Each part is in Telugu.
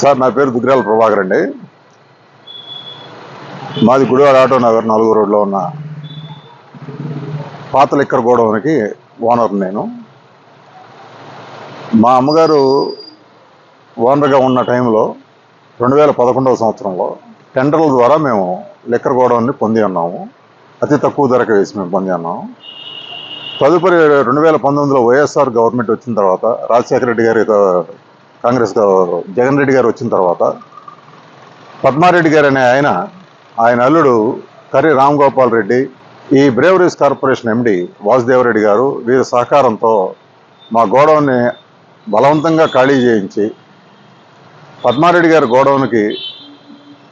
సార్ నా పేరు దుగ్గిరాల ప్రభాకర్ అండి. మాది గుడివాడ ఆటో నగర్ 4వ రోడ్లో ఉన్న పాత లిక్కర్ గోడౌన్కి ఓనర్ నేను. మా అమ్మగారు ఓనర్గా ఉన్న టైంలో 2011వ సంవత్సరంలో టెండర్ల ద్వారా మేము లిక్కర్ గోడౌన్ని పొంది ఉన్నాము. అతి తక్కువ ధరకు వేసి మేము పొంది ఉన్నాము. తదుపరి 2019లో వైఎస్ఆర్ గవర్నమెంట్ వచ్చిన తర్వాత, రాజశేఖర రెడ్డి గారి కాంగ్రెస్ జగన్ రెడ్డి గారు వచ్చిన తర్వాత పద్మారెడ్డి గారు అనే ఆయన అల్లుడు కర్రి రామ్ గోపాల్ రెడ్డి, ఈ బ్రేవరీస్ కార్పొరేషన్ ఎండి వాసుదేవరెడ్డి గారు వీరి సహకారంతో మా గోడౌన్ని బలవంతంగా ఖాళీ చేయించి పద్మారెడ్డి గారి గోడౌన్కి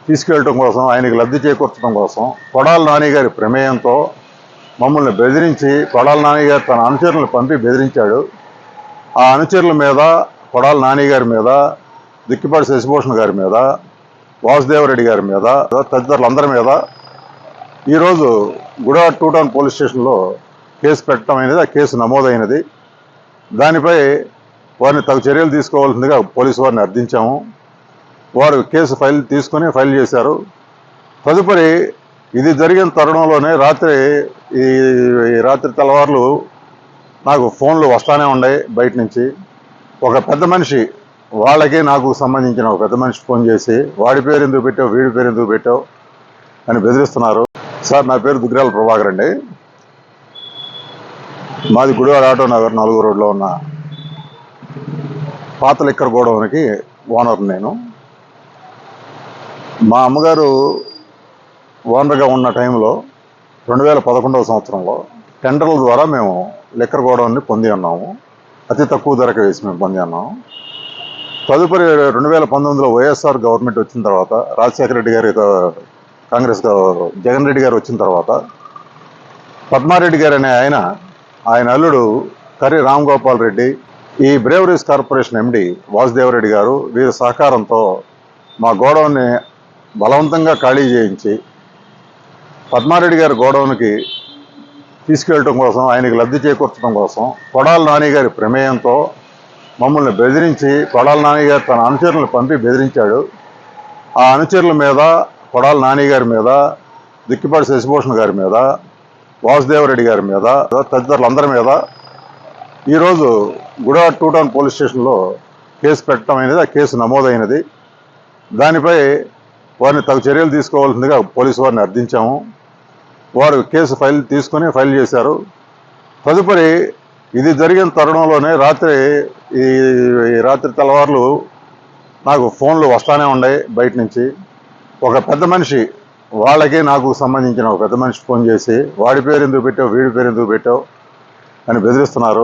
తీసుకెళ్ళటం కోసం, ఆయనకి లబ్ధి చేకూర్చడం కోసం కొడాల నాని గారి ప్రమేయంతో మమ్మల్ని బెదిరించి, కొడాల నాని గారు తన అనుచరులను పంపి బెదిరించాడు. ఆ అనుచరుల మీద, కొడాల నాని గారి మీద, దిక్కిపాటి శశిభూషణ్ గారి మీద, వాసుదేవరెడ్డి గారి మీద, తదితరులందరి మీద ఈరోజు గుడివాడ 2 టౌన్ పోలీస్ స్టేషన్లో కేసు పెట్టడం అయినది. ఆ కేసు నమోదైనది. దానిపై వారిని తగు చర్యలు తీసుకోవాల్సిందిగా పోలీసు వారిని అర్థించాము. వారు కేసు ఫైల్ చేశారు. తదుపరి ఇది జరిగిన తరుణంలోనే రాత్రి తెల్లవారులు నాకు ఫోన్లు వస్తానే ఉన్నాయి బయట నుంచి. ఒక పెద్ద మనిషి, వాళ్ళకి నాకు సంబంధించిన ఒక పెద్ద మనిషి ఫోన్ చేసి వాడి పేరు ఎందుకు పెట్టావు, వీడి పేరు ఎందుకు పెట్టావు అని బెదిరిస్తున్నారు. సార్ నా పేరు దుగ్గిరాల ప్రభాకర్ అండి. మాది గుడివాడ ఆటో నగర్ 4వ రోడ్లో ఉన్న పాత లిక్కర్ గోడౌన్కి ఓనర్ నేను. మా అమ్మగారు ఓనర్గా ఉన్న టైంలో 2011వ సంవత్సరంలో టెండర్ల ద్వారా మేము లిక్కర్ గోడౌన్ని పొంది ఉన్నాము. అతి తక్కువ ధరకు వేసి మేము పొంది ఉన్నాము. తదుపరి 2019లో వైఎస్ఆర్ గవర్నమెంట్ వచ్చిన తర్వాత, రాజశేఖర రెడ్డి గారి కాంగ్రెస్ జగన్ రెడ్డి గారు వచ్చిన తర్వాత పద్మారెడ్డి గారు అనే ఆయన అల్లుడు కర్రి రామ్ గోపాల్ రెడ్డి, ఈ బ్రేవరీస్ కార్పొరేషన్ ఎండి వాసుదేవరెడ్డి గారు వీరి సహకారంతో మా గోడౌన్ని బలవంతంగా ఖాళీ చేయించి పద్మారెడ్డి గారి గోడౌన్కి తీసుకెళ్ళటం కోసం, ఆయనకి లబ్ధి చేకూర్చడం కోసం కొడాల నాని గారి ప్రమేయంతో మమ్మల్ని బెదిరించి, కొడాల నాని గారు తన అనుచరులను పంపి బెదిరించాడు. ఆ అనుచరుల మీద, కొడాల నాని గారి మీద, దిక్కిపాటి శశిభూషణ్ గారి మీద, వాసుదేవరెడ్డి గారి మీద, తదితరులందరి మీద ఈరోజు గుడివాడ 2 టౌన్ పోలీస్ స్టేషన్లో కేసు పెట్టడం అయినది. ఆ కేసు నమోదైనది. దానిపై వారిని తగు చర్యలు తీసుకోవాల్సిందిగా పోలీసు వారిని అర్థించాము. వారు కేసు ఫైల్ చేశారు. తదుపరి ఇది జరిగిన తరుణంలోనే రాత్రి తెల్లవారులు నాకు ఫోన్లు వస్తానే ఉన్నాయి బయట నుంచి. ఒక పెద్ద మనిషి, వాళ్ళకి నాకు సంబంధించిన ఒక పెద్ద మనిషి ఫోన్ చేసి వాడి పేరు ఎందుకు పెట్టావు, వీడి పేరు ఎందుకు పెట్టావు అని బెదిరిస్తున్నారు.